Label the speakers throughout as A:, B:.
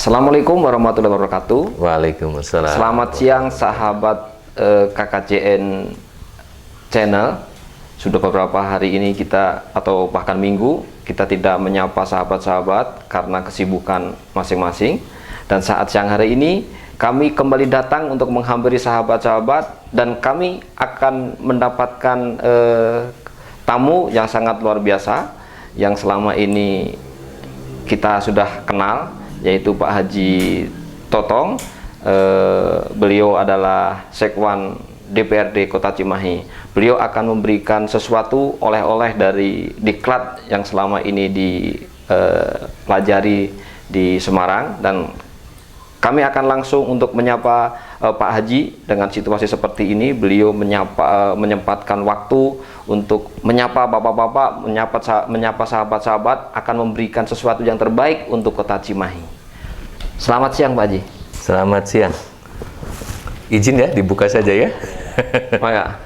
A: Assalamualaikum warahmatullahi wabarakatuh.
B: Waalaikumsalam.
A: Selamat siang sahabat KKJN Channel. Sudah beberapa hari ini kita atau bahkan minggu kita tidak menyapa sahabat-sahabat karena kesibukan masing-masing. Dan saat siang hari ini kami kembali datang untuk menghampiri sahabat-sahabat dan kami akan mendapatkan tamu yang sangat luar biasa yang selama ini kita sudah kenal, yaitu Pak Haji Totong. Beliau adalah Sekwan DPRD Kota Cimahi. Beliau akan memberikan sesuatu oleh-oleh dari diklat yang selama ini dipelajari di Semarang, dan kami akan langsung untuk menyapa Pak Haji. Dengan situasi seperti ini, beliau menyempatkan waktu untuk menyapa bapak-bapak, menyapa sahabat-sahabat, akan memberikan sesuatu yang terbaik untuk Kota Cimahi. Selamat siang Pak Haji.
B: Selamat siang. Izin ya, dibuka saja ya.
A: Oh ya.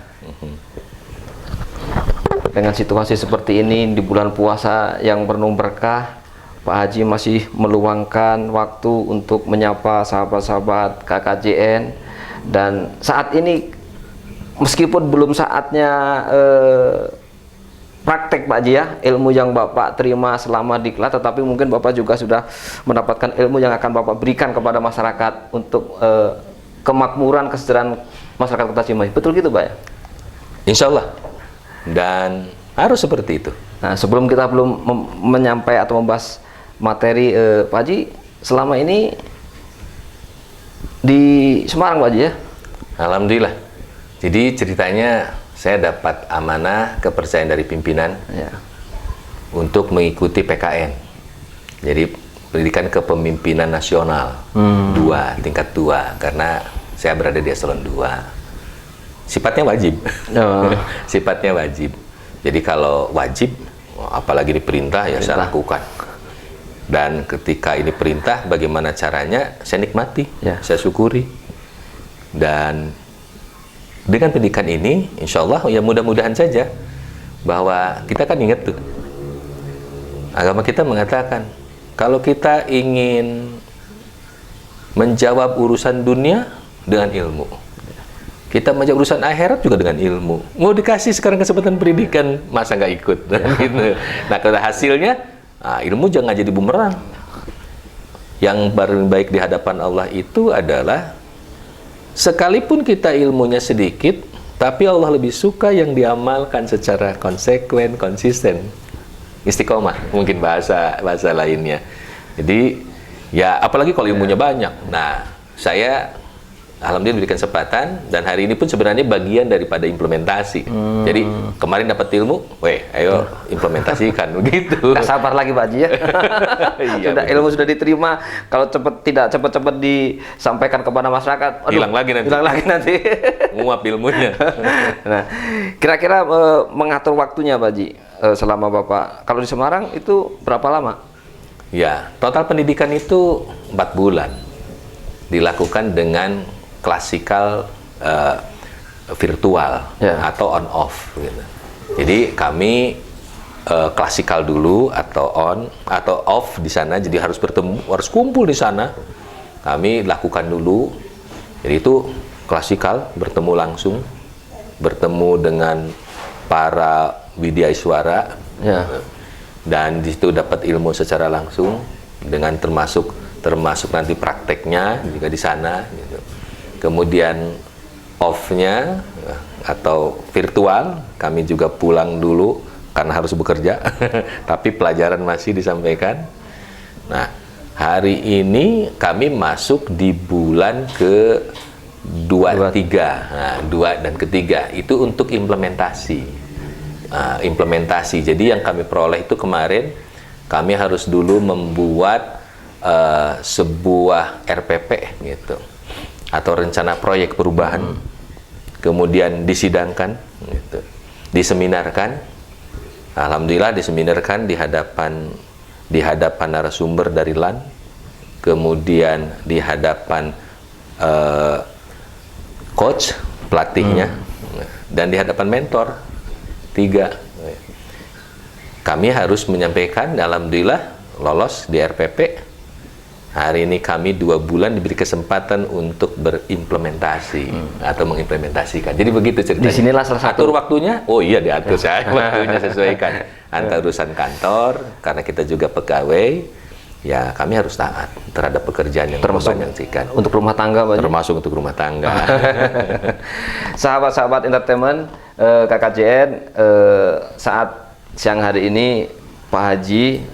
A: Dengan situasi seperti ini di bulan puasa yang penuh berkah, Pak Haji masih meluangkan waktu untuk menyapa sahabat-sahabat KKJN. Dan saat ini meskipun belum saatnya praktek Pak Haji ya, ilmu yang Bapak terima selama diklat, tetapi mungkin Bapak juga sudah mendapatkan ilmu yang akan Bapak berikan kepada masyarakat untuk kemakmuran, kesejahteraan masyarakat Kota Cimahi. Betul gitu Pak ya?
B: Insya Allah. Dan harus seperti itu.
A: Nah, sebelum kita menyampaikan atau membahas materi, Pak Haji selama ini di Semarang Pak Haji ya?
B: Alhamdulillah. Jadi ceritanya saya dapat amanah kepercayaan dari pimpinan
A: Ya.
B: untuk mengikuti PKN. Jadi pendidikan kepemimpinan nasional 2, tingkat 2, karena saya berada di eselon 2. Sifatnya wajib.
A: Oh.
B: Sifatnya wajib. Jadi kalau wajib, apalagi diperintah, ya saya lakukan. Dan ketika ini perintah, bagaimana caranya, saya nikmati,
A: Ya.
B: saya syukuri. Dan dengan pendidikan ini, insya Allah ya mudah-mudahan saja, bahwa kita kan ingat tuh, agama kita mengatakan, kalau kita ingin menjawab urusan dunia dengan ilmu, kita menjawab urusan akhirat juga dengan ilmu. Mau dikasih sekarang kesempatan pendidikan, masa nggak ikut? Gitu. Nah, kalau hasilnya, ilmu jangan jadi bumerang. Yang paling baik di hadapan Allah itu adalah, sekalipun kita ilmunya sedikit, tapi Allah lebih suka yang diamalkan secara konsekuen, konsisten. Istiqomah, mungkin bahasa lainnya. Jadi, ya apalagi kalau ilmunya banyak. Nah, saya alhamdulillah diberikan kesempatan, dan hari ini pun sebenarnya bagian daripada implementasi. Jadi kemarin dapat ilmu, ayo implementasikan begitu.
A: Nggak sabar lagi Pak Haji ya.
B: Iya,
A: Ilmu sudah diterima, kalau tidak cepat-cepat disampaikan kepada masyarakat,
B: hilang lagi nanti. Nguap ilmunya.
A: Nah, kira-kira mengatur waktunya Pak Haji selama Bapak kalau di Semarang itu berapa lama?
B: Ya, total pendidikan itu 4 bulan. Dilakukan dengan klasikal virtual,
A: Ya.
B: atau on off gitu. Jadi kami klasikal dulu atau on atau off di sana, jadi harus bertemu, harus kumpul di sana. Kami lakukan dulu. Jadi itu klasikal, bertemu langsung, bertemu dengan para widyaiswara.
A: Ya.
B: Dan di situ dapat ilmu secara langsung, dengan termasuk nanti prakteknya juga di sana gitu. Kemudian off-nya atau virtual, kami juga pulang dulu karena harus bekerja, tapi pelajaran masih disampaikan. Nah, hari ini kami masuk di bulan ke 2, 3. Nah, 2 dan ketiga itu untuk implementasi. Implementasi. Jadi yang kami peroleh itu kemarin, kami harus dulu membuat sebuah RPP gitu, atau rencana proyek perubahan, kemudian disidangkan gitu, diseminarkan. Alhamdulillah diseminarkan di hadapan narasumber dari LAN, kemudian di hadapan coach, pelatihnya, dan di hadapan mentor. 3. Kami harus menyampaikan, alhamdulillah lolos di RPP, Hari ini kami 2 bulan diberi kesempatan untuk berimplementasi atau mengimplementasikan. Jadi begitu ceritanya.
A: Disinilah salah satu.
B: Atur waktunya, oh iya diatur saya waktunya sesuaikan. Antara urusan kantor, karena kita juga pegawai, ya kami harus taat terhadap pekerjaan yang
A: termasuk
B: dibanyakan.
A: untuk rumah tangga, Pak Haji?
B: Termasuk untuk rumah tangga.
A: Sahabat-sahabat entertainment, KKJN, saat siang hari ini Pak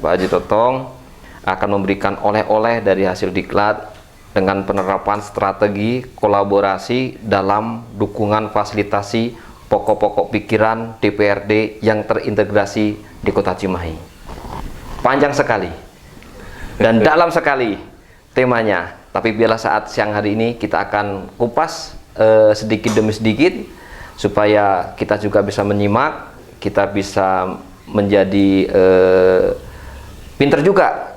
A: Haji Totong akan memberikan oleh-oleh dari hasil diklat dengan penerapan strategi kolaborasi dalam dukungan fasilitasi pokok-pokok pikiran DPRD yang terintegrasi di Kota Cimahi. Panjang sekali dan dalam sekali temanya, tapi biarlah saat siang hari ini kita akan kupas sedikit demi sedikit supaya kita juga bisa menyimak, kita bisa menjadi pinter juga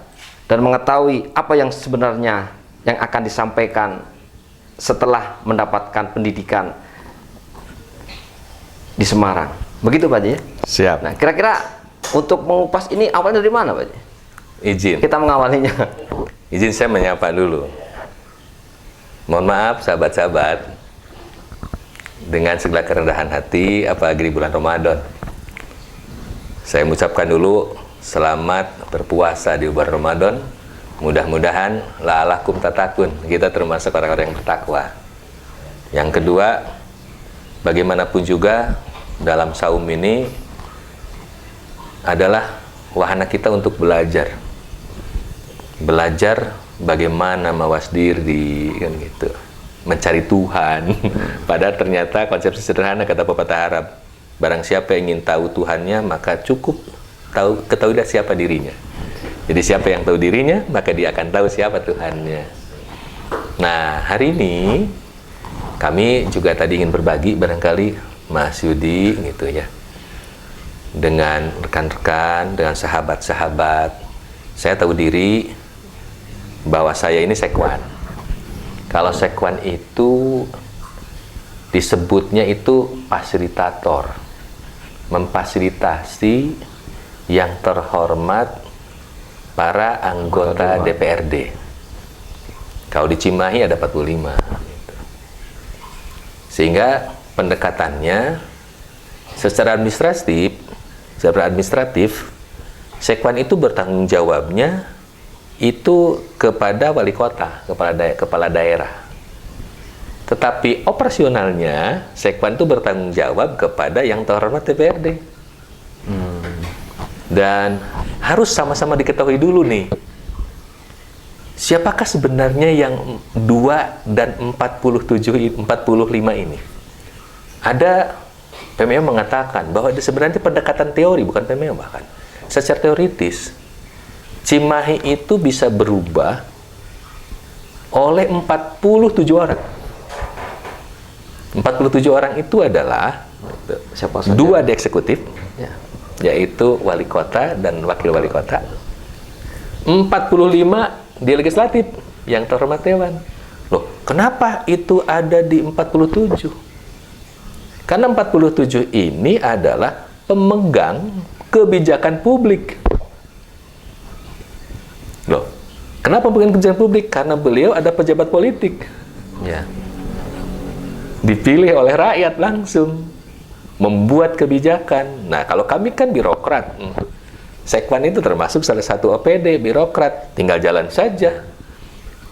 A: dan mengetahui apa yang sebenarnya yang akan disampaikan setelah mendapatkan pendidikan di Semarang. Begitu Pak Haji ya?
B: Siap.
A: Nah, kira-kira untuk mengupas ini awalnya dari mana Pak Haji?
B: Izin.
A: Kita mengawalinya.
B: Izin saya menyapa dulu. Mohon maaf sahabat-sahabat, dengan segala kerendahan hati, apalagi di bulan Ramadan. Saya mengucapkan dulu selamat berpuasa di bulan Ramadan. Mudah-mudahan la'alakum tatakun, kita termasuk orang-orang yang bertakwa. Yang kedua, bagaimanapun juga dalam saum ini adalah wahana kita untuk belajar. Belajar bagaimana mawas diri, kan gitu. Mencari Tuhan. Padahal ternyata konsep sederhana kata pepatah Arab. Barang siapa yang ingin tahu Tuhannya, maka cukup ketahuilah siapa dirinya. Jadi siapa yang tahu dirinya, maka dia akan tahu siapa Tuhannya. Nah, hari ini kami juga tadi ingin berbagi barangkali Mas Yudi gitu ya, dengan rekan-rekan, dengan sahabat-sahabat. Saya tahu diri bahwa saya ini sekwan. Kalau sekwan itu disebutnya itu fasilitator, memfasilitasi yang terhormat para anggota DPRD. Kalau di Cimahi ada 45 gitu. Sehingga pendekatannya secara administratif sekwan itu bertanggung jawabnya itu kepada wali kota, kepala daerah. Tetapi operasionalnya sekwan itu bertanggung jawab kepada yang terhormat DPRD. Dan harus sama-sama diketahui dulu nih, siapakah sebenarnya yang 2 dan 45 ini? Ada PMM mengatakan bahwa ada sebenarnya pendekatan teori, bukan PMM bahkan. Secara teoritis, Cimahi itu bisa berubah oleh 47 orang. 47 orang itu adalah
A: Siapa saja?
B: 2 di eksekutif,
A: Ya.
B: yaitu wali kota dan wakil wali kota. 45 di legislatif yang terhormat dewan. Loh, kenapa itu ada di 47? Karena 47 ini adalah pemegang kebijakan publik. Loh, kenapa pemegang kebijakan publik? Karena beliau ada pejabat politik.
A: Ya.
B: Dipilih oleh rakyat langsung membuat kebijakan. Nah, kalau kami kan birokrat. Sekwan itu termasuk salah satu OPD, birokrat. Tinggal jalan saja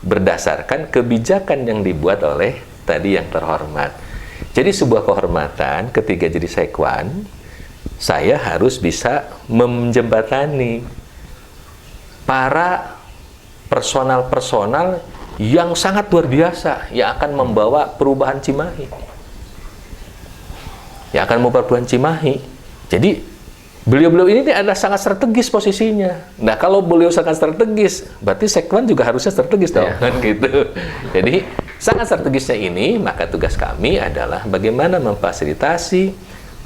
B: berdasarkan kebijakan yang dibuat oleh tadi yang terhormat. Jadi sebuah kehormatan ketika jadi sekwan, saya harus bisa menjembatani para personal-personal yang sangat luar biasa yang akan membawa perubahan Cimahi. Yang akan membawa perubahan Cimahi. Jadi beliau-beliau ini adalah sangat strategis posisinya. Nah, kalau beliau sangat strategis, berarti sekwan juga harusnya strategis dong, kan gitu. Jadi sangat strategisnya ini, maka tugas kami adalah bagaimana memfasilitasi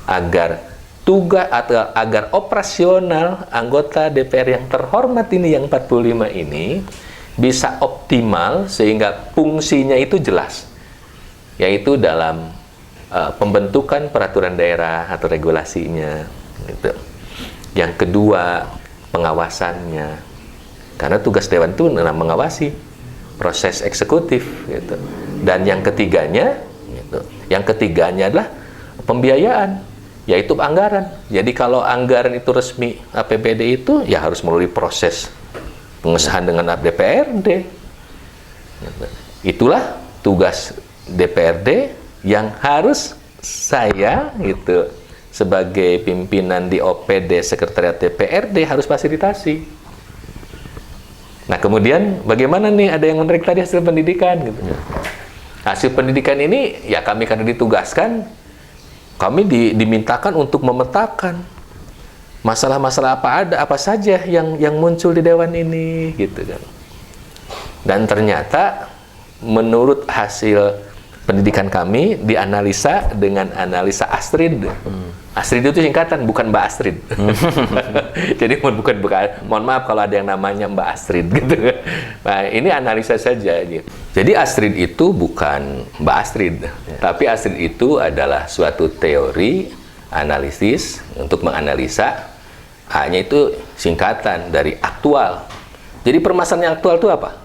B: agar tugas atau agar operasional anggota DPR yang terhormat ini yang 45 ini bisa optimal sehingga fungsinya itu jelas, yaitu dalam pembentukan peraturan daerah atau regulasinya gitu. Yang kedua, pengawasannya. Karena tugas dewan itu mengawasi proses eksekutif gitu. Dan yang ketiganya gitu. Yang ketiganya adalah pembiayaan, yaitu anggaran. Jadi kalau anggaran itu resmi APBD itu ya harus melalui proses pengesahan dengan DPRD. Gitu. Itulah tugas DPRD yang harus saya gitu sebagai pimpinan di OPD Sekretariat DPRD harus fasilitasi. Nah kemudian bagaimana nih, ada yang menarik tadi hasil pendidikan gitu. Hasil pendidikan ini ya kami karena ditugaskan, kami dimintakan untuk memetakan masalah-masalah apa saja yang muncul di dewan ini gitu kan. Dan ternyata menurut hasil pendidikan kami dianalisa dengan analisa Astrid. Astrid itu singkatan, bukan Mbak Astrid. Jadi bukan, mohon maaf kalau ada yang namanya Mbak Astrid gitu. Nah, ini analisa saja gitu. Jadi Astrid itu bukan Mbak Astrid, tapi Astrid itu adalah suatu teori analisis untuk menganalisa, hanya itu singkatan dari aktual. Jadi permasalahan yang aktual itu apa?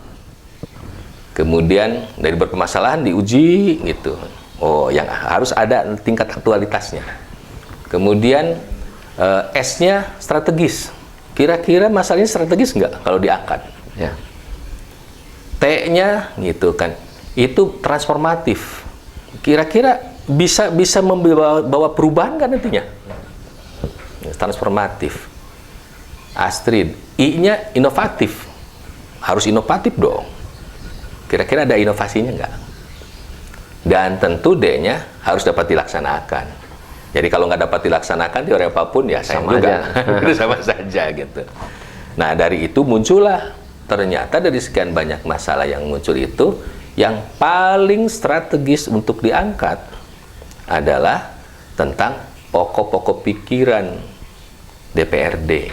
B: Kemudian dari berpermasalahan diuji gitu. Oh, yang harus ada tingkat aktualitasnya. Kemudian S-nya strategis. Kira-kira masalahnya strategis nggak kalau diangkat?
A: Ya.
B: T-nya gitu kan. Itu transformatif. Kira-kira bisa membawa perubahan kan nantinya? Transformatif. Astrid. I-nya inovatif. Harus inovatif dong. Kira-kira ada inovasinya nggak? Dan tentu D-nya harus dapat dilaksanakan. Jadi kalau nggak dapat dilaksanakan teori apapun ya sayang juga. Itu sama saja gitu. Nah dari itu muncullah, ternyata dari sekian banyak masalah yang muncul itu, yang paling strategis untuk diangkat adalah tentang pokok-pokok pikiran DPRD.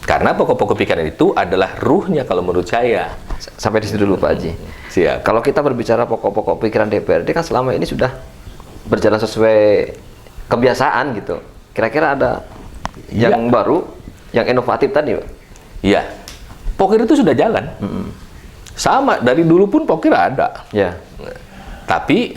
B: Karena pokok-pokok pikiran itu adalah ruhnya kalau menurut saya.
A: Sampai di situ dulu Pak Haji.
B: Siap.
A: Kalau kita berbicara pokok-pokok pikiran DPRD kan selama ini sudah berjalan sesuai kebiasaan gitu. Kira-kira ada yang baru, yang inovatif tadi Pak?
B: Iya. Pokir itu sudah jalan. Sama, dari dulu pun pokir ada.
A: Ya.
B: Tapi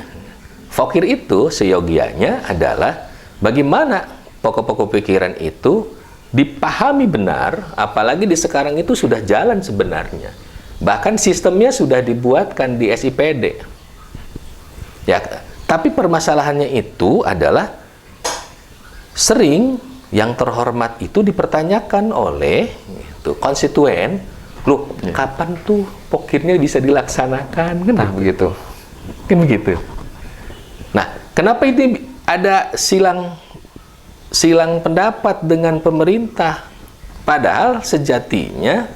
B: pokir itu seyogianya adalah bagaimana pokok-pokok pikiran itu dipahami benar, apalagi di sekarang itu sudah jalan sebenarnya. Bahkan sistemnya sudah dibuatkan di SIPD. Ya, tapi permasalahannya itu adalah sering yang terhormat itu dipertanyakan oleh konstituen, loh kapan tuh pokirnya bisa dilaksanakan? Kan
A: begitu.
B: Kan begitu. Nah, kenapa ini ada silang pendapat dengan pemerintah? Padahal sejatinya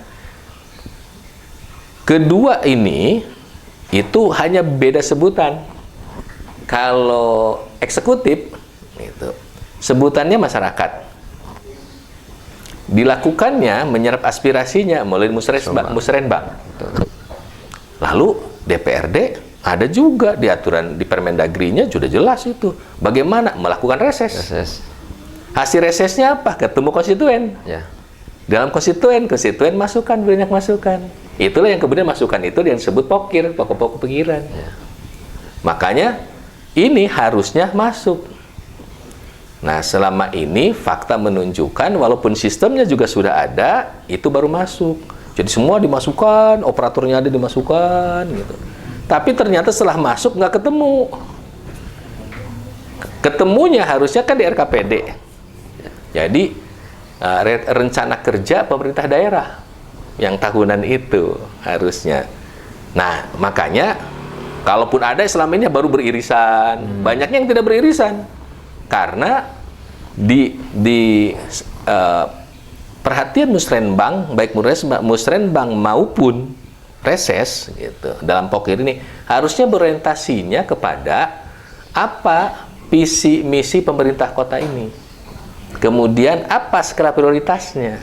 B: kedua ini itu hanya beda sebutan. Kalau eksekutif itu sebutannya masyarakat. Dilakukannya menyerap aspirasinya melalui musrenbang. Lalu DPRD ada juga di aturan di Permendagri-nya sudah jelas itu bagaimana melakukan reses. Hasil resesnya apa? Ketemu konstituen.
A: Ya.
B: Dalam konstituen masukan, banyak masukan. Itulah yang kemudian masukan itu yang disebut pokir, pokok-pokok pikiran. Ya. Makanya ini harusnya masuk. Nah, selama ini fakta menunjukkan walaupun sistemnya juga sudah ada, itu baru masuk. Jadi semua dimasukkan, operatornya ada dimasukkan gitu. Tapi ternyata setelah masuk nggak ketemu. Ketemunya harusnya kan di RKPD. Jadi rencana kerja pemerintah daerah yang tahunan itu harusnya. Nah, makanya kalaupun ada selama ini baru beririsan, banyaknya yang tidak beririsan. Karena di perhatian musrenbang, baik musrenbang maupun reses gitu, dalam pokir ini harusnya berorientasinya kepada apa visi misi pemerintah kota ini. Kemudian apa skala prioritasnya.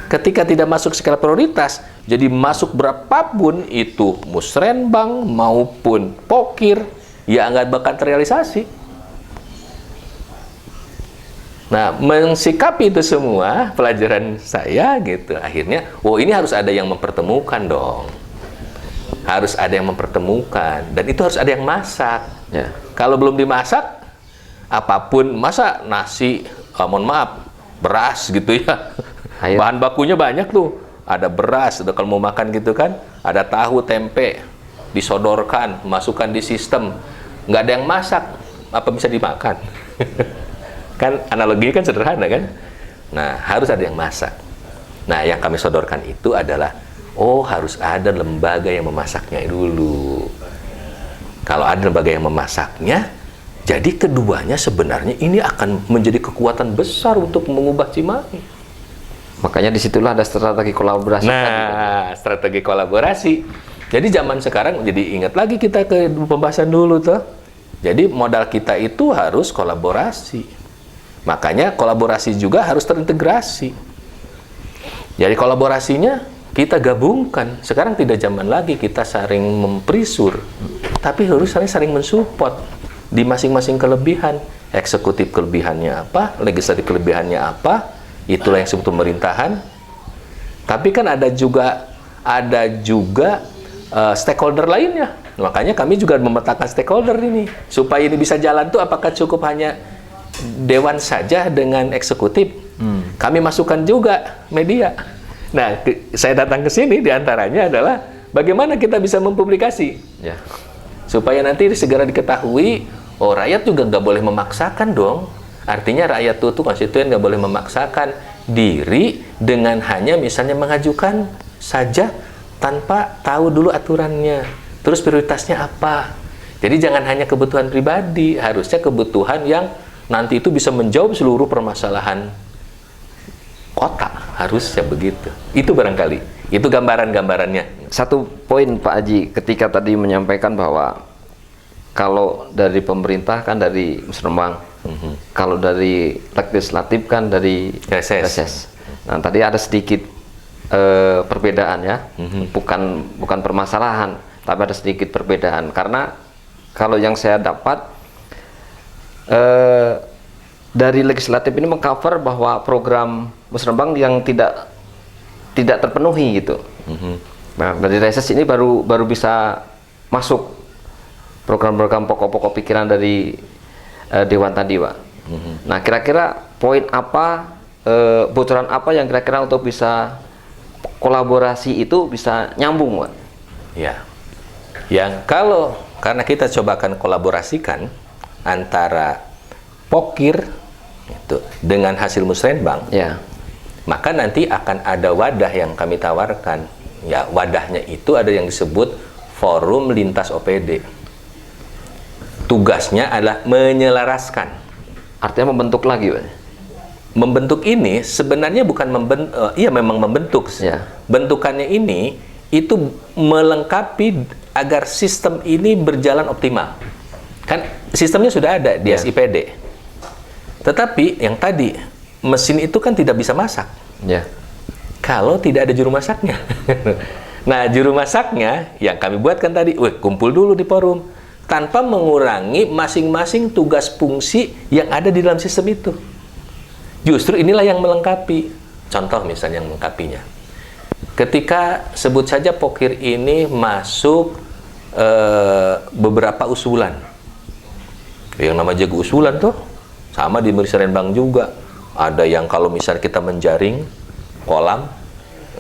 B: Ketika tidak masuk skala prioritas, jadi masuk berapapun itu musrenbang maupun pokir, ya nggak bakal terrealisasi. Nah, mensikapi itu semua pelajaran saya gitu. Akhirnya, ini harus ada yang mempertemukan dong. Harus ada yang mempertemukan. Dan itu harus ada yang masak.
A: Ya.
B: Kalau belum dimasak, apapun, masa nasi, mohon maaf, beras gitu ya.
A: Air.
B: Bahan bakunya banyak tuh. Ada beras, kalau mau makan gitu kan. Ada tahu, tempe, disodorkan, masukkan di sistem. Nggak ada yang masak, apa bisa dimakan? Kan analoginya kan sederhana kan? Nah, harus ada yang masak. Nah, yang kami sodorkan itu adalah, harus ada lembaga yang memasaknya dulu. Kalau ada lembaga yang memasaknya, jadi keduanya sebenarnya ini akan menjadi kekuatan besar untuk mengubah Cimahi.
A: Makanya disitulah ada strategi kolaborasi.
B: Nah, strategi kolaborasi. Jadi zaman sekarang, jadi ingat lagi kita ke pembahasan dulu tuh. Jadi modal kita itu harus kolaborasi. Makanya kolaborasi juga harus terintegrasi. Jadi kolaborasinya kita gabungkan. Sekarang tidak zaman lagi kita saling memperisur, tapi harus saling mensupport di masing-masing kelebihan. Eksekutif kelebihannya apa, legislatif kelebihannya apa, itulah yang disebut pemerintahan. Tapi kan ada juga stakeholder lainnya. Makanya kami juga memetakan stakeholder ini supaya ini bisa jalan tuh, apakah cukup hanya dewan saja dengan eksekutif? Kami masukkan juga media. Nah, saya datang ke sini diantaranya adalah bagaimana kita bisa mempublikasi,
A: Ya.
B: supaya nanti segera diketahui. Rakyat juga nggak boleh memaksakan dong. Artinya rakyat itu konstituen nggak boleh memaksakan diri dengan hanya misalnya mengajukan saja tanpa tahu dulu aturannya. Terus prioritasnya apa? Jadi jangan hanya kebutuhan pribadi, harusnya kebutuhan yang nanti itu bisa menjawab seluruh permasalahan kota, harusnya begitu. Itu barangkali, itu gambaran-gambarannya.
A: Satu poin Pak Haji ketika tadi menyampaikan bahwa kalau dari pemerintah kan dari Musrembang, kalau dari legislatif kan dari reses. Nah, tadi ada sedikit perbedaan ya, bukan permasalahan, tapi ada sedikit perbedaan karena kalau yang saya dapat dari legislatif ini mengcover bahwa program Musrembang yang tidak terpenuhi gitu. Nah, dari reses ini baru bisa masuk program-program pokok-pokok pikiran dari Dewan tadi, Pak. Nah, kira-kira poin apa, bocoran apa yang kira-kira untuk bisa kolaborasi itu bisa nyambung, Pak?
B: Ya, yang karena kita coba akan kolaborasikan antara Pokir itu dengan hasil Musrembang,
A: Ya.
B: maka nanti akan ada wadah yang kami tawarkan. Ya, wadahnya itu ada yang disebut Forum Lintas OPD. Tugasnya adalah menyelaraskan.
A: Artinya membentuk lagi, Pak?
B: Membentuk ini sebenarnya bukan memang membentuk.
A: Ya.
B: Bentukannya ini itu melengkapi agar sistem ini berjalan optimal. Kan sistemnya sudah ada di SIPD. Tetapi yang tadi, mesin itu kan tidak bisa masak.
A: Ya.
B: Kalau tidak ada juru masaknya. Nah, juru masaknya yang kami buatkan tadi, kumpul dulu di forum. Tanpa mengurangi masing-masing tugas fungsi yang ada di dalam sistem itu. Justru inilah yang melengkapi. Contoh misalnya yang melengkapinya. Ketika sebut saja Pokir ini masuk beberapa usulan. Yang nama jago usulan tuh sama di Musrembang juga. Ada yang kalau misalnya kita menjaring kolam,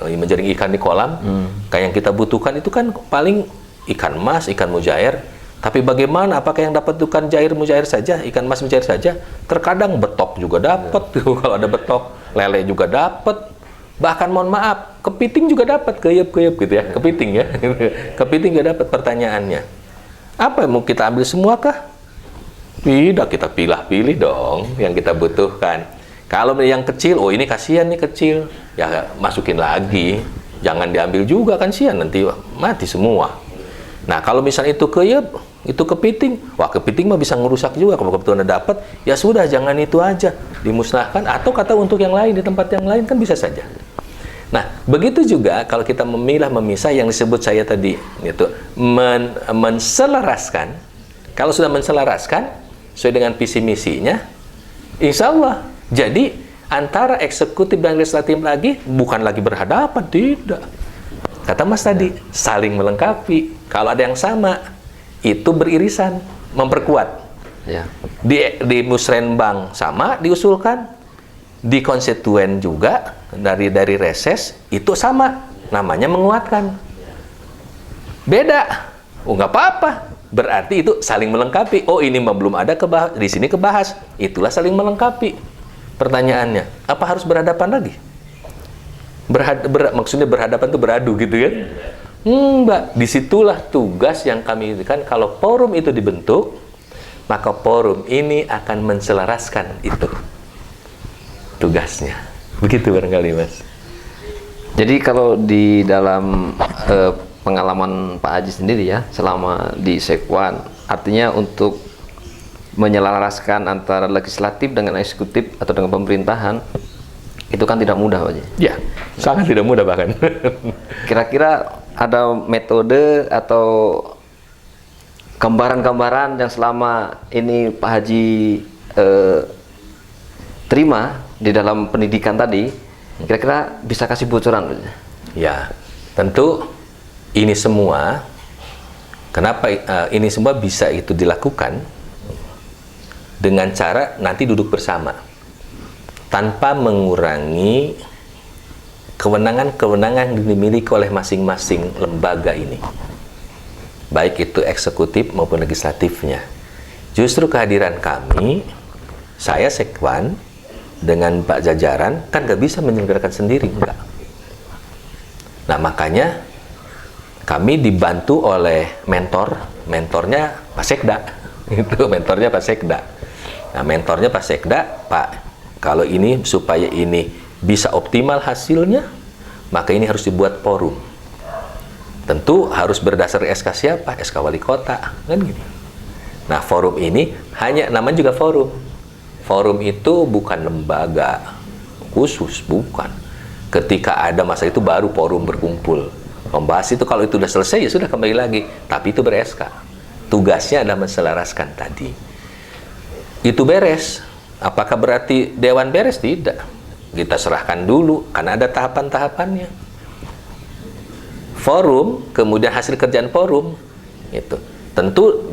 B: menjaring ikan di kolam, kayak yang kita butuhkan itu kan paling ikan mas, ikan mujair. Tapi bagaimana? Apakah yang dapat ikan mujair saja, ikan mas mujair saja? Terkadang betok juga dapat tuh kalau ada betok, lele juga dapat. Bahkan mohon maaf, kepiting juga dapat, keyep gitu ya, kepiting ya. Kepiting juga dapat. Pertanyaannya, apa yang mau kita ambil semua kah? Tidak, kita pilih-pilih dong yang kita butuhkan. Kalau yang kecil, ini kasihan nih kecil, ya masukin lagi. Jangan diambil juga kan, kasihan nanti mati semua. Nah, kalau misalnya itu keyep, itu kepiting, kepiting mah bisa ngerusak juga. Kalau kebetulan dapat, ya sudah, jangan itu aja, dimusnahkan atau kata untuk yang lain di tempat yang lain kan bisa saja. Nah, begitu juga kalau kita memisah yang disebut saya tadi, yaitu menselaraskan. Kalau sudah menselaraskan sesuai dengan visi misinya, insya Allah Jadi antara eksekutif dan legislatif lagi bukan lagi berhadapan, tidak. Kata Mas tadi, saling melengkapi. Kalau ada yang sama, itu beririsan, memperkuat.
A: Ya.
B: Di Musrenbang sama diusulkan, di konstituen juga dari reses itu sama, namanya menguatkan. Beda, nggak apa-apa. Berarti itu saling melengkapi. Oh, ini belum ada di sini kebahas. Itulah saling melengkapi. Pertanyaannya, apa harus berhadapan lagi? Maksudnya berhadapan itu beradu gitu kan? Mbak, disitulah tugas yang kami berikan. Kalau forum itu dibentuk, maka forum ini akan menselaraskan itu tugasnya. Begitu barangkali, Mas.
A: Jadi kalau di dalam pengalaman Pak Haji sendiri ya, selama di Sekwan, artinya untuk menyelaraskan antara legislatif dengan eksekutif atau dengan pemerintahan, itu kan tidak mudah, Pak Haji.
B: Ya, sangat tidak mudah bahkan.
A: Kira-kira ada metode atau gambaran-gambaran yang selama ini Pak Haji terima di dalam pendidikan tadi, kira-kira bisa kasih bocoran?
B: Ya, tentu ini semua, kenapa ini semua bisa itu dilakukan dengan cara nanti duduk bersama tanpa mengurangi kewenangan-kewenangan yang dimiliki oleh masing-masing lembaga ini, baik itu eksekutif maupun legislatifnya. Justru kehadiran kami, saya Sekwan dengan Pak jajaran kan nggak bisa menyelenggarakan sendiri, enggak. Nah, makanya kami dibantu oleh mentornya Pak Sekda. Itu mentornya Pak Sekda. Nah, mentornya Pak Sekda, Pak, kalau ini supaya ini bisa optimal hasilnya, maka ini harus dibuat forum. Tentu harus berdasar SK siapa? SK Wali Kota, kan gitu. Nah, forum ini hanya namanya juga forum. Forum itu bukan lembaga khusus, bukan. Ketika ada masa itu baru forum berkumpul. Membahas itu, kalau itu sudah selesai ya sudah kembali lagi. Tapi itu ber-SK. Tugasnya adalah menselaraskan tadi. Itu beres. Apakah berarti Dewan beres? Tidak. Kita serahkan dulu, karena ada tahapan-tahapannya. Forum, kemudian hasil kerjaan forum, itu tentu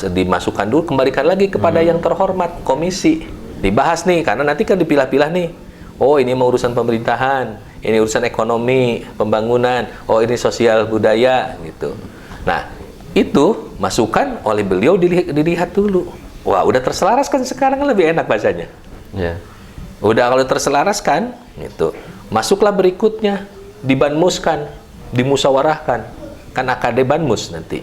B: dimasukkan dulu, kembalikan lagi kepada yang terhormat, komisi. Dibahas nih, karena nanti kan dipilah-pilah nih. Oh, ini mau urusan pemerintahan, ini urusan ekonomi, pembangunan, oh ini sosial budaya, gitu. Nah, itu masukan oleh beliau dilihat dulu. Wah, udah terselaraskan sekarang lebih enak bahasanya.
A: Ya.
B: Udah kalau terselaraskan, itu masuklah berikutnya, dibanmuskan, dimusyawarahkan. Kan AKD Banmus nanti.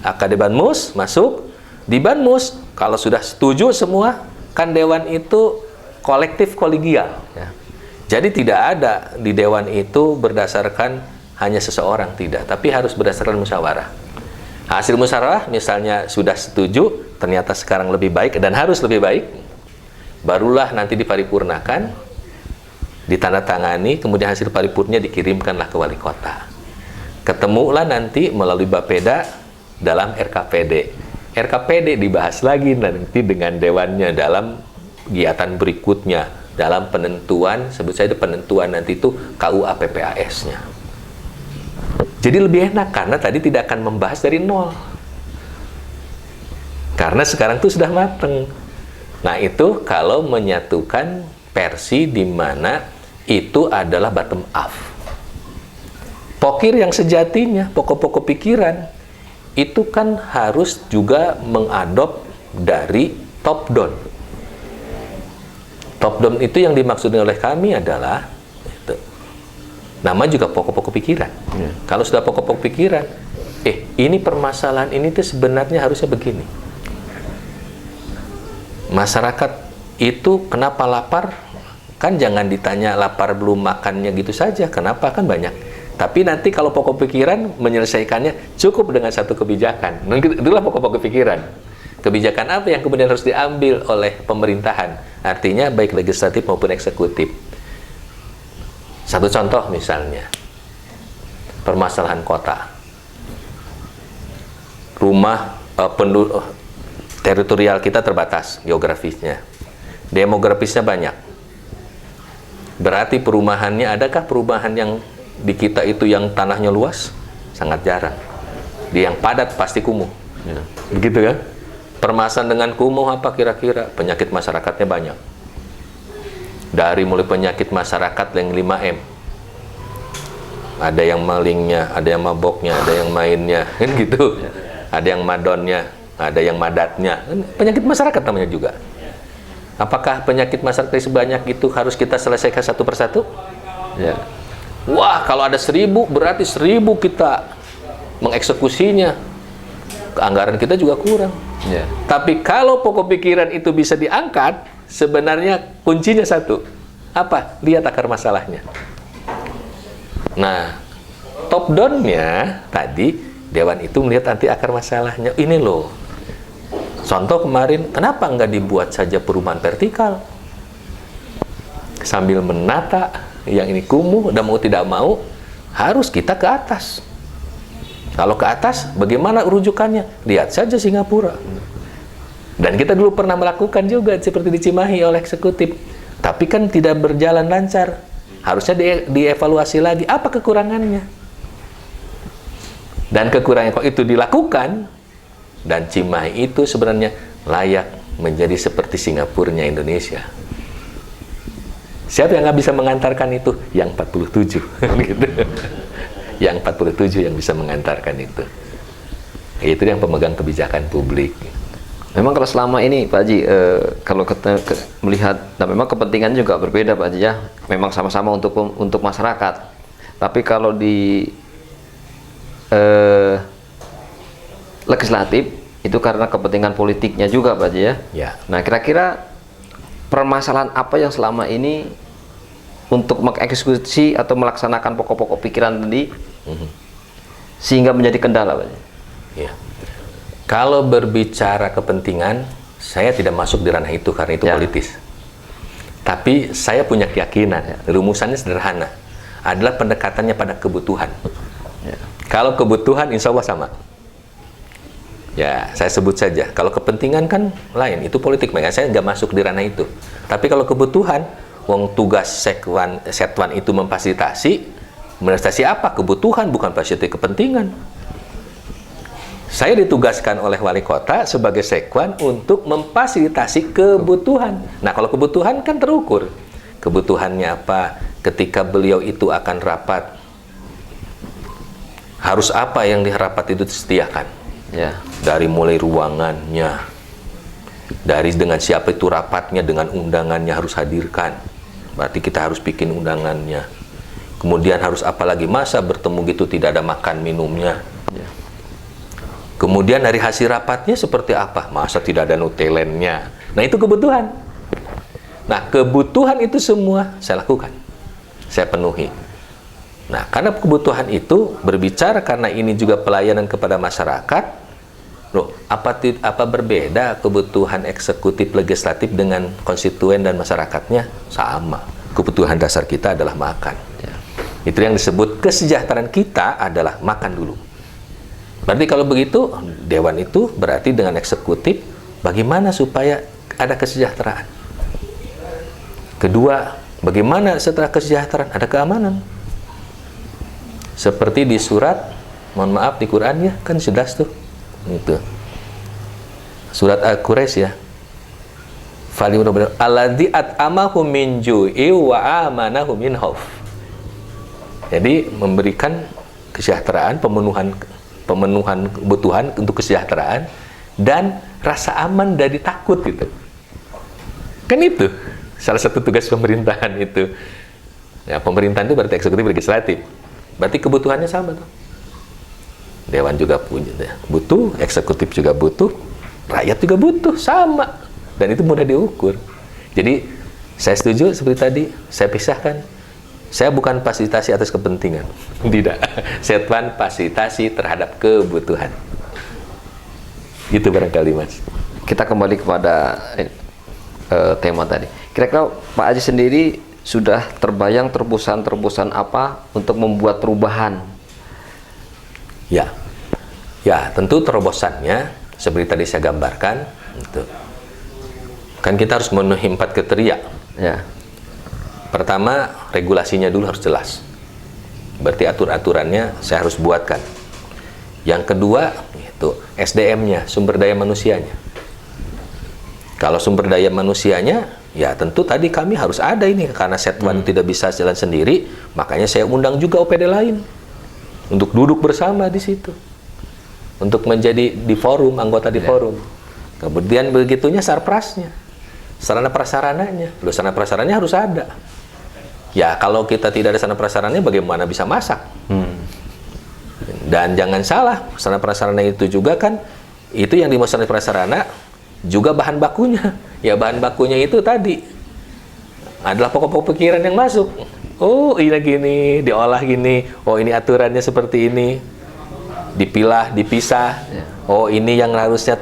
B: AKD Banmus masuk, dibanmus. Kalau sudah setuju semua, kan Dewan itu kolektif kolegial. Ya. Jadi tidak ada di Dewan itu berdasarkan hanya seseorang, tidak. Tapi harus berdasarkan musyawarah. Hasil musyawarah misalnya sudah setuju, ternyata sekarang lebih baik dan harus lebih baik, barulah nanti diparipurnakan, ditandatangani, kemudian hasil paripurnya dikirimkanlah ke Wali Kota. Ketemulah nanti melalui Bapeda dalam RKPD. RKPD dibahas lagi nanti dengan Dewannya dalam kegiatan berikutnya, dalam penentuan, sebut saja penentuan nanti itu KUA PPAS-nya. Jadi lebih enak karena tadi tidak akan membahas dari nol. Karena sekarang tuh sudah mateng. Nah, itu kalau menyatukan versi di mana itu adalah bottom up. Pokir yang sejatinya, pokok-pokok pikiran, itu kan harus juga mengadop dari top down. Top down itu yang dimaksudkan oleh kami adalah itu. Nama juga pokok-pokok pikiran. Kalau sudah pokok-pokok pikiran, ini permasalahan ini tuh sebenarnya harusnya begini. Masyarakat itu kenapa lapar? Kan jangan ditanya lapar belum makannya gitu saja. Kenapa? Kan banyak. Tapi nanti kalau pokok pikiran menyelesaikannya cukup dengan satu kebijakan. Itulah pokok-pokok pikiran. Kebijakan apa yang kemudian harus diambil oleh pemerintahan? Artinya baik legislatif maupun eksekutif. Satu contoh misalnya, permasalahan kota. Rumah teritorial kita terbatas geografisnya. demografisnya banyak. Berarti perumahannya, adakah perumahan yang di kita itu yang tanahnya luas? Sangat jarang. Di yang padat pasti kumuh. Ya. Begitu kan? Permasalahan dengan kumuh apa kira-kira? Penyakit masyarakatnya banyak. Dari mulai penyakit masyarakat yang 5M. Ada yang malingnya, ada yang maboknya, ada yang mainnya, kan gitu. Ada yang madonnya, ada yang madatnya. Penyakit masyarakat namanya juga. Apakah penyakit masyarakat sebanyak itu harus kita selesaikan satu persatu?
A: Ya.
B: Wah, kalau ada 1000 berarti 1000 kita mengeksekusinya. Anggaran kita juga kurang.
A: Ya.
B: Tapi kalau pokok pikiran itu bisa diangkat, sebenarnya kuncinya satu. Apa? Lihat akar masalahnya. Nah, top down-nya tadi Dewan itu melihat nanti akar masalahnya. Ini loh. Contoh kemarin, kenapa nggak dibuat saja perumahan vertikal? Sambil menata yang ini kumuh, dan mau tidak mau, harus kita ke atas. Kalau ke atas, bagaimana rujukannya? Lihat saja Singapura. Dan kita dulu pernah melakukan juga, seperti di Cimahi oleh eksekutif. Tapi kan tidak berjalan lancar. Harusnya dievaluasi lagi, apa kekurangannya? Dan kekurangan kok itu dilakukan, dan Cimahi itu sebenarnya layak menjadi seperti Singapurnya Indonesia. Siapa yang nggak bisa mengantarkan itu? Yang 47. Gitu. Yang 47 yang bisa mengantarkan itu. Itu yang pemegang kebijakan publik.
A: Memang kalau selama ini Pak Haji, kalau kita melihat, nah memang kepentingan juga berbeda Pak Haji ya. Memang sama-sama untuk masyarakat. Tapi kalau di legislatif itu karena kepentingan politiknya juga Pak Haji ya.
B: Ya.
A: Nah kira-kira permasalahan apa yang selama ini untuk mengeksekusi atau melaksanakan pokok-pokok pikiran tadi sehingga menjadi kendala Pak Haji?
B: Ya. Kalau berbicara kepentingan, saya tidak masuk di ranah itu karena itu politis. Tapi saya punya keyakinan, rumusannya sederhana, adalah pendekatannya pada kebutuhan. Kalau kebutuhan insya Allah sama. Ya, saya sebut saja. Kalau kepentingan kan lain, itu politik. Makanya saya nggak masuk di ranah itu. Tapi kalau kebutuhan, wong tugas setwan itu memfasilitasi apa? Kebutuhan, bukan fasilitasi kepentingan. Saya ditugaskan oleh wali kota sebagai sekwan untuk memfasilitasi kebutuhan. Nah, kalau kebutuhan kan terukur. Kebutuhannya apa? Ketika beliau itu akan rapat, harus apa yang di rapat itu disediakan?
A: Ya.
B: Dari mulai ruangannya, dari dengan siapa itu rapatnya, dengan undangannya harus hadirkan. Berarti kita harus bikin undangannya. Kemudian harus apa lagi? Masa bertemu gitu tidak ada makan minumnya.
A: Ya.
B: Kemudian dari hasil rapatnya seperti apa? Masa tidak ada nutelennya? Nah, itu kebutuhan. Nah, kebutuhan itu semua saya lakukan. Saya penuhi. Nah, karena kebutuhan itu berbicara karena ini juga pelayanan kepada masyarakat. Loh, apa berbeda kebutuhan eksekutif legislatif dengan konstituen dan masyarakatnya? Sama. Kebutuhan dasar kita adalah makan.
A: Ya.
B: Itu yang disebut kesejahteraan kita adalah makan dulu. Berarti kalau begitu, dewan itu berarti dengan eksekutif bagaimana supaya ada kesejahteraan. Kedua, bagaimana setelah kesejahteraan ada keamanan. Seperti di surat, mohon maaf di Quran ya, kan jelas tuh. Itu. Surat Al-Quraisy ya. Alladzi at'amahum min ju'i wa amanahum min khauf. Jadi memberikan kesejahteraan, pemenuhan kebutuhan untuk kesejahteraan dan rasa aman dari takut gitu. Kan itu salah satu tugas pemerintahan itu. Ya, pemerintahan itu berarti eksekutif legislatif. Berarti kebutuhannya sama tuh. Dewan juga punya, butuh, eksekutif juga butuh, rakyat juga butuh, sama. Dan itu mudah diukur. Jadi saya setuju seperti tadi, saya pisahkan. Saya bukan fasilitasi atas kepentingan. Tidak. Saya fasilitasi terhadap kebutuhan. Itu barangkali Mas.
A: Kita kembali kepada tema tadi. Kira-kira Pak Haji sendiri sudah terbayang terobosan-terobosan apa untuk membuat perubahan?
B: Ya, tentu terobosannya seperti tadi saya gambarkan, itu Kan kita harus memenuhi 4 kriteria.
A: Ya.
B: Pertama, regulasinya dulu harus jelas. Berarti aturannya saya harus buatkan. Yang kedua, itu SDM-nya, sumber daya manusianya. Kalau sumber daya manusianya, ya tentu tadi kami harus ada ini. Karena Setwan tidak bisa jalan sendiri, makanya saya undang juga OPD lain. Untuk duduk bersama di situ. Untuk menjadi di forum, anggota di forum. Kemudian begitunya sarprasnya. Sarana prasarananya. Loh, sarana prasarananya harus ada. Ya, kalau kita tidak ada sarana prasarananya, bagaimana bisa masak? Dan jangan salah, sarana prasarana itu juga kan, itu yang dimaksud sarana prasarana, juga bahan bakunya. Ya, bahan bakunya itu tadi adalah pokok-pokok pikiran yang masuk. Oh, ini gini, diolah gini. Oh, ini aturannya seperti ini. Dipilah, dipisah. Oh, ini yang harusnya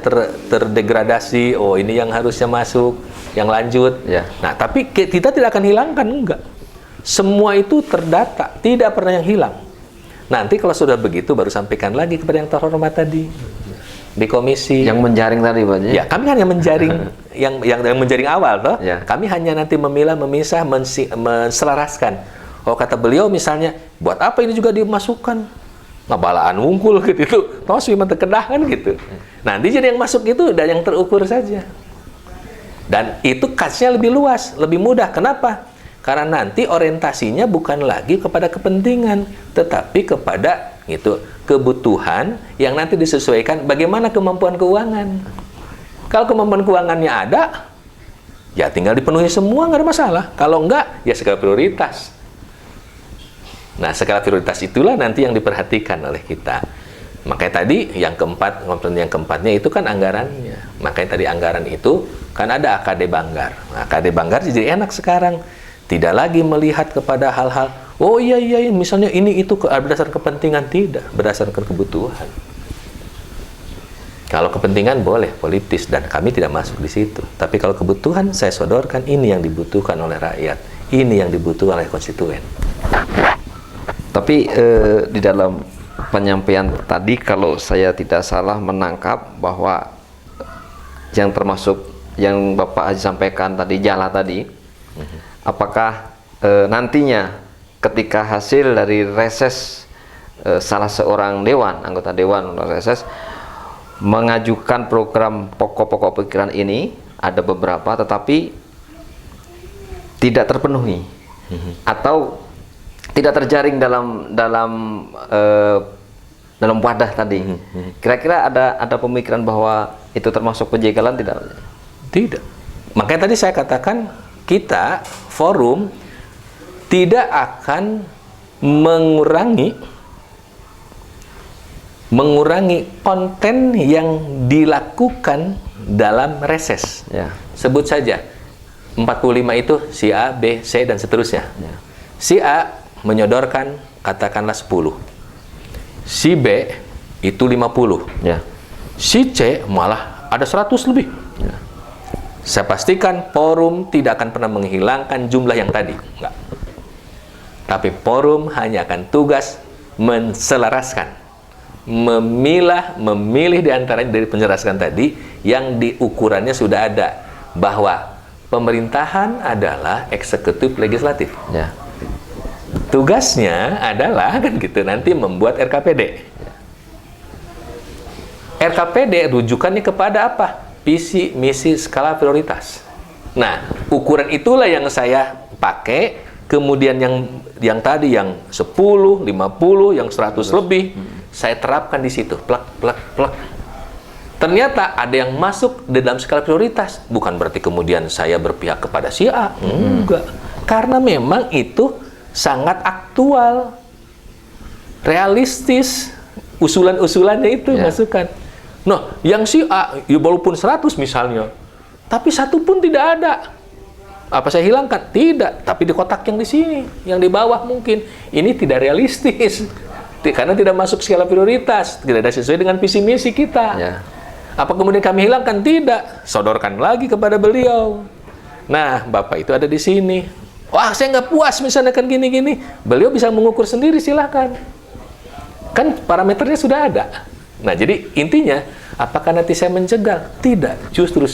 B: terdegradasi. Oh, ini yang harusnya masuk, yang lanjut. Nah, tapi kita tidak akan hilangkan, enggak. Semua itu terdata, tidak pernah yang hilang. Nanti kalau sudah begitu, baru sampaikan lagi kepada yang terhormat tadi di komisi.
A: Yang menjaring tadi, Pak.
B: Ya, kami kan yang menjaring, yang menjaring awal, toh. Kami hanya nanti memilah, memisah, menselaraskan. Oh, kata beliau misalnya, buat apa ini juga dimasukkan? Ngabalaan wungkul gitu itu, toh sih terkedah kan gitu. Nanti jadi yang masuk itu dan yang terukur saja. Dan itu kasnya lebih luas, lebih mudah. Kenapa? Karena nanti orientasinya bukan lagi kepada kepentingan, tetapi kepada itu kebutuhan yang nanti disesuaikan bagaimana kemampuan keuangan. Kalau kemampuan keuangannya ada, ya tinggal dipenuhi semua, nggak ada masalah. Kalau enggak, ya skala prioritas. Nah, skala prioritas itulah nanti yang diperhatikan oleh kita. Makanya tadi yang keempatnya itu kan anggarannya. Makanya tadi anggaran itu kan ada AKD Banggar. Nah, AKD Banggar jadi enak sekarang. Tidak lagi melihat kepada hal-hal, oh iya, misalnya ini itu berdasarkan kepentingan, tidak, berdasarkan kebutuhan. Kalau kepentingan boleh politis dan kami tidak masuk di situ. Tapi kalau kebutuhan saya sodorkan, ini yang dibutuhkan oleh rakyat, ini yang dibutuhkan oleh konstituen.
A: Tapi di dalam penyampaian tadi, kalau saya tidak salah menangkap bahwa yang termasuk yang Bapak Haji sampaikan tadi, jala tadi, apakah nantinya ketika hasil dari reses salah seorang anggota dewan reses mengajukan program pokok-pokok pikiran ini, ada beberapa tetapi tidak terpenuhi atau tidak terjaring dalam wadah tadi. Kira-kira ada pemikiran bahwa itu termasuk penjagalan tidak?
B: Tidak. Makanya tadi saya katakan kita forum tidak akan mengurangi konten yang dilakukan dalam reses. Sebut saja 45 itu si A, B, C dan seterusnya. Si A menyodorkan katakanlah 10. Si B itu 50. Si C malah ada 100 lebih. Saya pastikan forum tidak akan pernah menghilangkan jumlah yang tadi, enggak. Tapi forum hanya akan tugas menselaraskan, memilih di antaranya dari penjelaskan tadi yang diukurannya sudah ada, bahwa pemerintahan adalah eksekutif legislatif. Tugasnya adalah kan gitu nanti membuat RKPD. RKPD rujukannya kepada apa? Visi, misi, skala prioritas. Nah, ukuran itulah yang saya pakai. Kemudian yang tadi yang 10, 50, yang 100 lebih, saya terapkan di situ. Plak. Ternyata ada yang masuk di dalam skala prioritas. Bukan berarti kemudian saya berpihak kepada si A. Enggak. Karena memang itu sangat aktual, realistis, usulan-usulannya itu masukan. Nah, yang si A, ya walaupun 100 misalnya, tapi satu pun tidak ada. Apa saya hilangkan? Tidak. Tapi di kotak yang di sini, yang di bawah mungkin. Ini tidak realistis. Karena tidak masuk skala prioritas. Tidak ada sesuai dengan visi misi kita. Apa kemudian kami hilangkan? Tidak. Sodorkan lagi kepada beliau. Nah, Bapak itu ada di sini. Wah, saya nggak puas misalnya kan gini-gini. Beliau bisa mengukur sendiri, silakan. Kan parameternya sudah ada. Nah, jadi intinya, apakah nanti saya mencegal? Tidak. Justru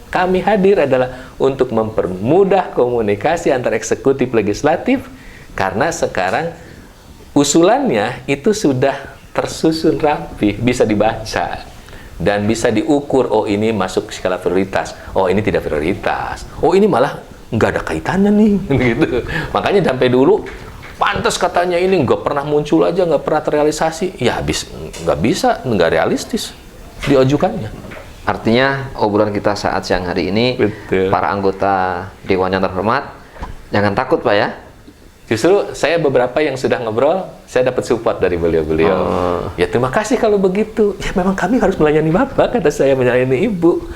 B: kami hadir adalah untuk mempermudah komunikasi antara eksekutif legislatif, karena sekarang usulannya itu sudah tersusun rapi, bisa dibaca dan bisa diukur. Oh, ini masuk skala prioritas. Oh, ini tidak prioritas. Oh, ini malah nggak ada kaitannya nih, gitu. Makanya sampai dulu pantas katanya ini nggak pernah muncul aja, nggak pernah terrealisasi. Ya habis nggak bisa, nggak realistis diajukannya.
A: Artinya obrolan kita saat siang hari ini,
B: Betul.
A: para anggota Dewan yang terhormat, jangan takut Pak ya.
B: Justru saya beberapa yang sudah ngobrol, saya dapat support dari beliau-beliau. Ya terima kasih kalau begitu. Ya memang kami harus melayani Bapak, kata saya melayani Ibu.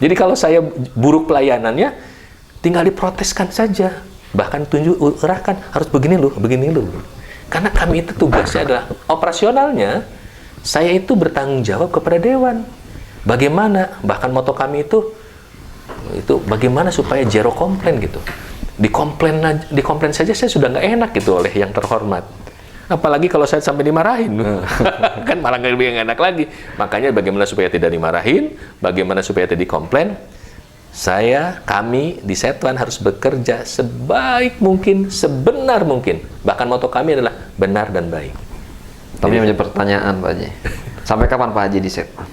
B: Jadi kalau saya buruk pelayanannya, tinggal diproteskan saja. Bahkan arahkan, harus begini loh, begini loh. Karena kami itu tugasnya adalah operasionalnya, saya itu bertanggung jawab kepada Dewan. Bagaimana, bahkan moto kami itu bagaimana supaya zero komplain gitu. Dikomplain saja saya sudah nggak enak gitu oleh yang terhormat. Apalagi kalau saya sampai dimarahin. Kan malah nggak enak lagi. Makanya bagaimana supaya tidak dimarahin, bagaimana supaya tidak dikomplain, kami di Setuan harus bekerja sebaik mungkin, sebenar mungkin. Bahkan moto kami adalah benar dan baik.
A: Tapi menjadi pertanyaan Pak Haji, sampai kapan Pak Haji di Setuan?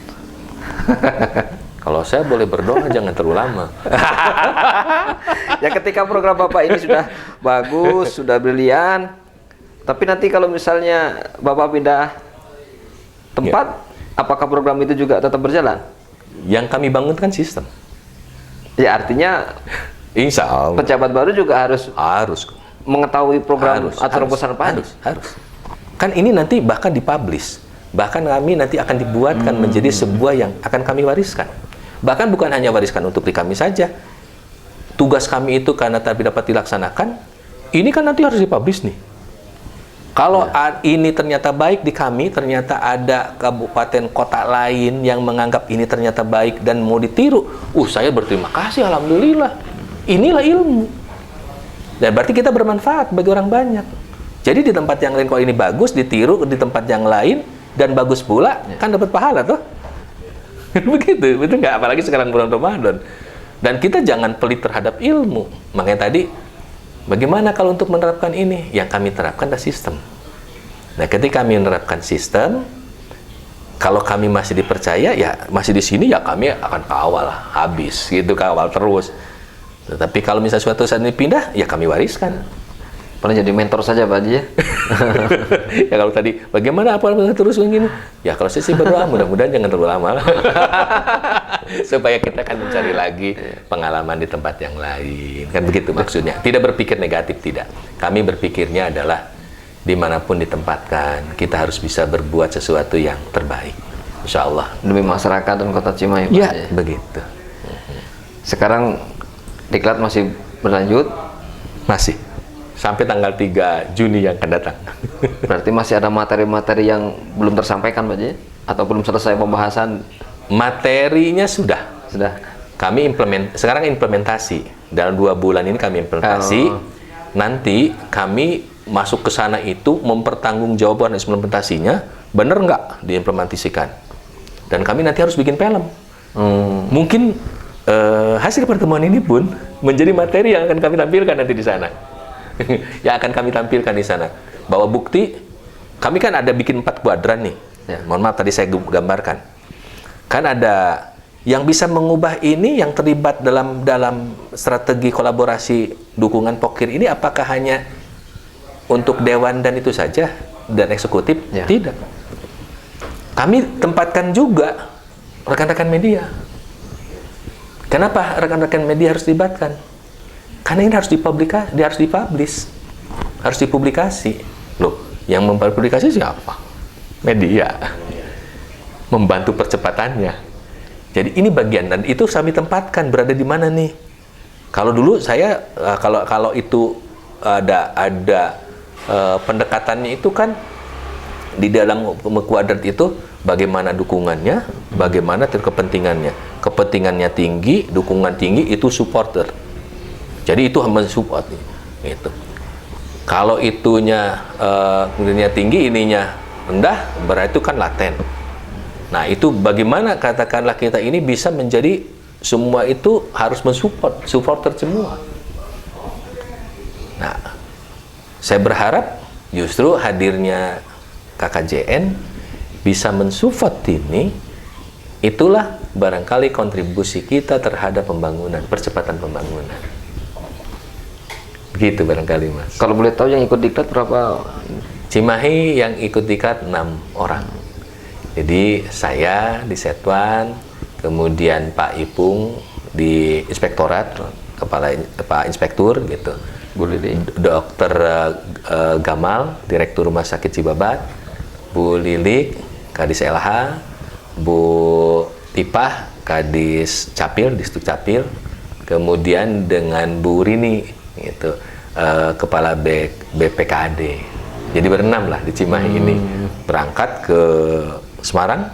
B: Kalau saya boleh berdoa jangan terlalu lama.
A: Ya ketika program Bapak ini sudah bagus, sudah brilian, tapi nanti kalau misalnya Bapak pindah tempat, apakah program itu juga tetap berjalan?
B: Yang kami bangunkan sistem.
A: Ya artinya
B: Insya Allah
A: pejabat baru juga harus mengetahui program atau terobosan Pak Haji.
B: Harus. Kan ini nanti bahkan dipublish. Bahkan kami nanti akan dibuatkan menjadi sebuah yang akan kami wariskan. Bahkan bukan hanya wariskan untuk di kami saja. Tugas kami itu karena tapi dapat dilaksanakan, ini kan nanti harus dipublish nih. Kalau ini ternyata baik di kami, ternyata ada kabupaten kota lain yang menganggap ini ternyata baik dan mau ditiru, saya berterima kasih, alhamdulillah. Inilah ilmu. Dan berarti kita bermanfaat bagi orang banyak. Jadi di tempat yang lain kalau ini bagus, ditiru di tempat yang lain dan bagus pula, kan dapat pahala tuh. Begitu, betul nggak? Apalagi sekarang bulan Ramadan. Dan kita jangan pelit terhadap ilmu. Makanya tadi, bagaimana kalau untuk menerapkan ini? Yang kami terapkan adalah sistem. Nah, ketika kami menerapkan sistem, kalau kami masih dipercaya, ya masih di sini, ya kami akan kawal habis, gitu, kawal terus. Tetapi kalau misalnya suatu saat ini pindah, ya kami wariskan.
A: Paling jadi mentor saja Pak Haji ya.
B: Ya kalau tadi, bagaimana apa terus begini? Ya kalau saya sih berdoa, mudah-mudahan jangan terlalu lama. Supaya kita kan mencari lagi pengalaman di tempat yang lain. Kan begitu maksudnya. Tidak berpikir negatif, tidak. Kami berpikirnya adalah dimanapun ditempatkan, kita harus bisa berbuat sesuatu yang terbaik. Insya Allah.
A: Demi masyarakat dan kota Cimahi Pak
B: Ya,
A: Haji.
B: begitu.
A: Sekarang diklat masih berlanjut?
B: Masih. Sampai tanggal 3 Juni yang akan datang.
A: Berarti masih ada materi-materi yang belum tersampaikan Pak Haji? Atau belum selesai pembahasan?
B: Materinya sudah. Kami sekarang implementasi. Dalam 2 bulan ini kami implementasi. Nanti kami masuk ke sana itu mempertanggungjawabkan implementasinya, benar nggak diimplementasikan. Dan kami nanti harus bikin film. Mungkin hasil pertemuan ini pun menjadi materi yang akan kami tampilkan nanti di sana. Yang akan kami tampilkan di sana. Bahwa bukti, kami kan ada bikin 4 kuadran nih. Ya, mohon maaf tadi saya gambarkan. Kan ada yang bisa mengubah ini, yang terlibat dalam strategi kolaborasi dukungan Pokir ini, apakah hanya untuk Dewan dan itu saja dan eksekutif? Ya. Tidak. Kami tempatkan juga rekan-rekan media. Kenapa rekan-rekan media harus dilibatkan? Karena ini harus dipublish, harus dipublikasi. Loh, yang mempublikasi siapa? Media. Membantu percepatannya. Jadi ini bagian, dan itu kami tempatkan berada di mana nih? Kalau dulu saya kalau itu ada pendekatannya itu kan di dalam kuadrat itu bagaimana dukungannya, bagaimana kepentingannya. Kepentingannya tinggi, dukungan tinggi, itu supporter. Jadi itu mensupport itu. Kalau itunya ininya tinggi, ininya rendah, berarti itu kan laten. Nah, itu bagaimana katakanlah kita ini bisa menjadi semua itu harus mensupport, supporter semua. Nah, saya berharap justru hadirnya KKJN bisa mensupport ini, itulah barangkali kontribusi kita terhadap pembangunan, percepatan pembangunan. Begitu barangkali, Mas.
A: Kalau boleh tahu yang ikut diklat berapa?
B: Cimahi yang ikut diklat 6 orang. Jadi saya di Setwan, kemudian Pak Ipung di Inspektorat, Pak Inspektur gitu.
A: Bu Lili.
B: Dokter Gamal, Direktur Rumah Sakit Cibabat, Bu Lilik, Kadis LH, Bu Tipah, Kadis Capil, Distuk Capil, kemudian dengan Bu Rini, gitu, Kepala BPKAD. Jadi berenam lah di Cimahi ini, berangkat ke Semarang,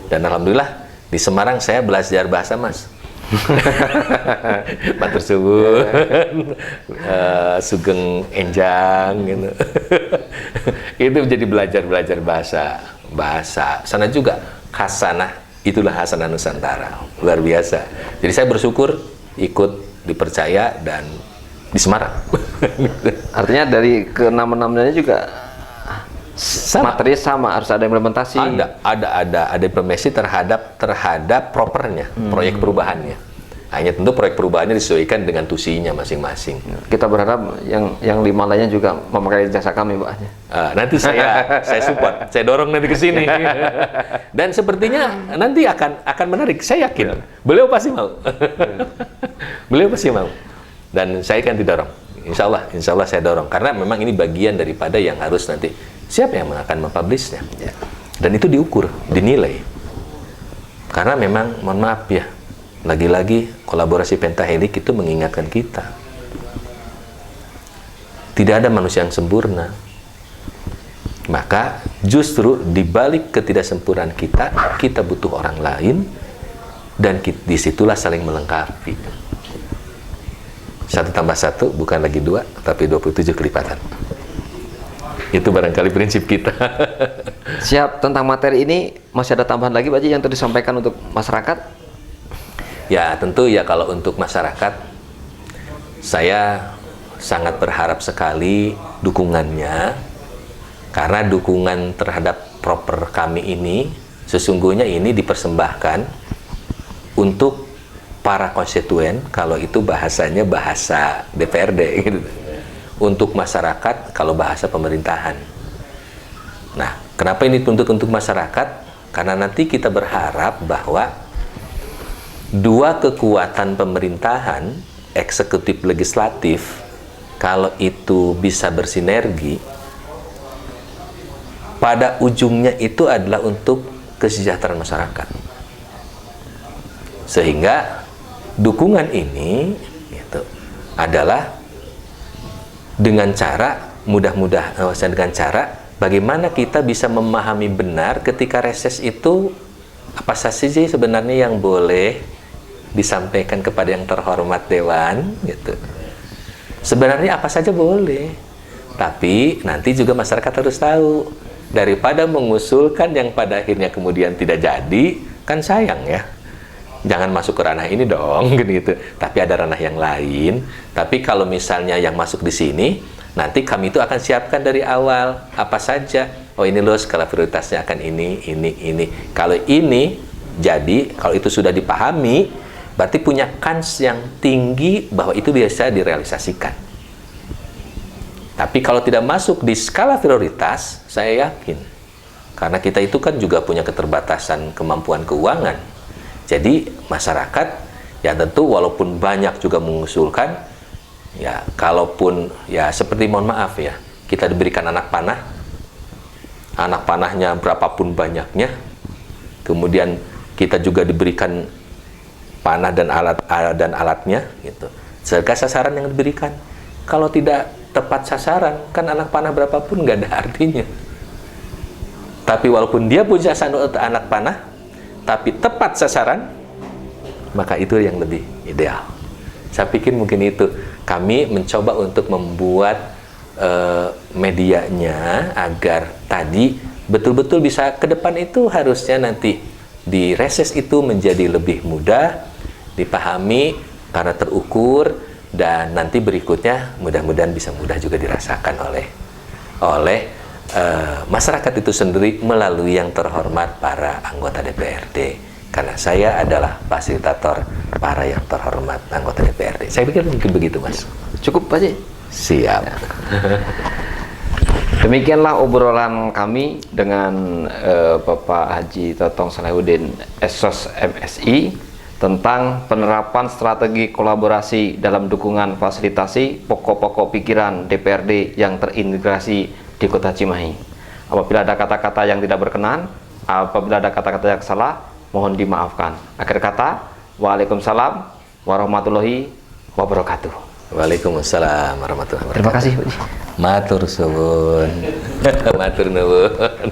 B: dan alhamdulillah di Semarang saya belajar bahasa, Mas. Batur subuh, sugeng enjang gitu. Itu jadi belajar bahasa sana juga khasanah, itulah khasanah Nusantara, luar biasa. Jadi saya bersyukur ikut dipercaya dan di Semarang.
A: Artinya dari ke-6-6-nya juga materi sama, harus ada implementasi.
B: Ada implementasi terhadap propernya, proyek perubahannya. Hanya tentu proyek perubahannya disesuaikan dengan tusinya masing-masing.
A: Kita berharap yang 5 lainnya juga memakai jasa kami, Pak.
B: Nanti saya support, saya dorong nanti ke sini. Dan sepertinya nanti akan menarik, saya yakin. Beliau pasti mau. Beliau pasti mau. Dan saya kan didorong. Insya Allah saya dorong. Karena memang ini bagian daripada yang harus nanti siapa yang akan mempublishnya. Dan itu diukur, dinilai. Karena memang, mohon maaf ya, lagi-lagi kolaborasi pentahelik itu mengingatkan kita. Tidak ada manusia yang sempurna. Maka justru dibalik ketidaksempurnaan kita butuh orang lain, dan disitulah saling melengkapi. 1 tambah 1 bukan lagi 2, tapi 27 kelipatan. Itu barangkali prinsip kita.
A: Siap. Tentang materi ini masih ada tambahan lagi, Pak Haji, yang tadi disampaikan untuk masyarakat?
B: Ya, tentu ya kalau untuk masyarakat, saya sangat berharap sekali dukungannya, karena dukungan terhadap proper kami ini sesungguhnya ini dipersembahkan untuk para konstituen, kalau itu bahasanya bahasa DPRD gitu. Untuk masyarakat kalau bahasa pemerintahan. Nah, kenapa ini untuk masyarakat? Karena nanti kita berharap bahwa dua kekuatan pemerintahan, eksekutif legislatif, kalau itu bisa bersinergi, pada ujungnya itu adalah untuk kesejahteraan masyarakat. Sehingga dukungan ini gitu, adalah dengan cara dengan cara bagaimana kita bisa memahami benar ketika reses itu apa saja sih sebenarnya yang boleh disampaikan kepada yang terhormat Dewan gitu. Sebenarnya apa saja boleh, tapi nanti juga masyarakat harus tahu, daripada mengusulkan yang pada akhirnya kemudian tidak jadi, kan sayang ya. Jangan masuk ke ranah ini dong, gitu. Tapi ada ranah yang lain. Tapi kalau misalnya yang masuk di sini, nanti kami itu akan siapkan dari awal apa saja. Oh, ini loh skala prioritasnya akan ini. Kalau ini jadi, kalau itu sudah dipahami, berarti punya kans yang tinggi bahwa itu bisa direalisasikan. Tapi kalau tidak masuk di skala prioritas, saya yakin, karena kita itu kan juga punya keterbatasan kemampuan keuangan. Jadi masyarakat ya tentu walaupun banyak juga mengusulkan, ya kalaupun ya seperti mohon maaf ya, kita diberikan anak panahnya berapapun banyaknya, kemudian kita juga diberikan panah dan alatnya gitu. Sedangkan sasaran yang diberikan, kalau tidak tepat sasaran, kan anak panah berapapun nggak ada artinya. Tapi walaupun dia punya anak panah, tapi tepat sasaran, maka itu yang lebih ideal. Saya pikir mungkin itu. Kami mencoba untuk membuat medianya agar tadi betul-betul bisa ke depan itu harusnya nanti di reses itu menjadi lebih mudah dipahami karena terukur, dan nanti berikutnya mudah-mudahan bisa mudah juga dirasakan oleh masyarakat itu sendiri melalui yang terhormat para anggota DPRD, karena saya adalah fasilitator para yang terhormat anggota DPRD. Saya pikir mungkin begitu, Mas.
A: Cukup Pak Haji?
B: Siap.
A: Demikianlah obrolan kami dengan Bapak Haji Totong Salahuddin Esos MSI tentang penerapan strategi kolaborasi dalam dukungan fasilitasi pokok-pokok pikiran DPRD yang terintegrasi di Kota Cimahi. Apabila ada kata-kata yang tidak berkenan, apabila ada kata-kata yang salah, mohon dimaafkan. Akhir kata, waalaikumsalam warahmatullahi wabarakatuh.
B: Waalaikumsalam warahmatullahi wabarakatuh.
A: Terima kasih Pak Haji.
B: Matur suwun. Matur nuwun.